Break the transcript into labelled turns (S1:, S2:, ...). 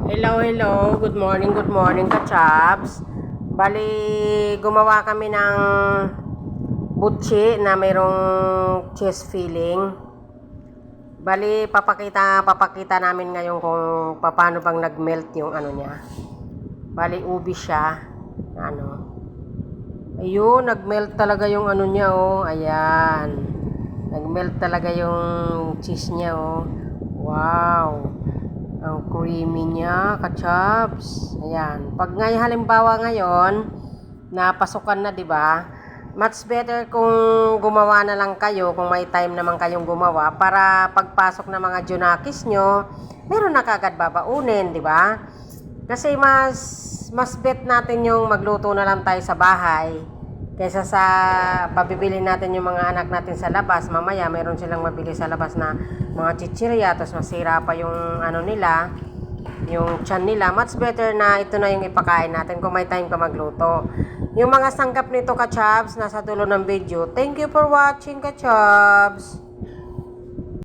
S1: Hello, hello. Good morning ka-chaps. Bali, gumawa kami ng butchi na mayroong cheese filling. Bali, papakita namin ngayon kung paano bang nag-melt yung ano niya. Bali, ubi siya. Ayun, nag-melt talaga yung ano niya, oh. Ayan. Nag-melt talaga yung cheese niya, oh. Wow. Ang creamy niya, ka-chops. Ayan. Pag ngayon, halimbawa ngayon, napasukan na, 'di ba? Much better kung gumawa na lang kayo, kung may time naman kayong gumawa, para pagpasok ng mga junakis nyo, meron na kagad babaunin, 'di ba? Kasi mas bet natin yung magluto na lang tayo sa bahay kaysa sa pabibili natin yung mga anak natin sa labas. Mamaya meron silang mabili sa labas na mga chichirya, tapos masira pa yung ano nila, yung tiyan nila. Much better na ito na yung ipakain natin kung may time ka magluto. Yung mga sangkap nito, ka-chubs, nasa dulo ng video. Thank you for watching, ka-chubs.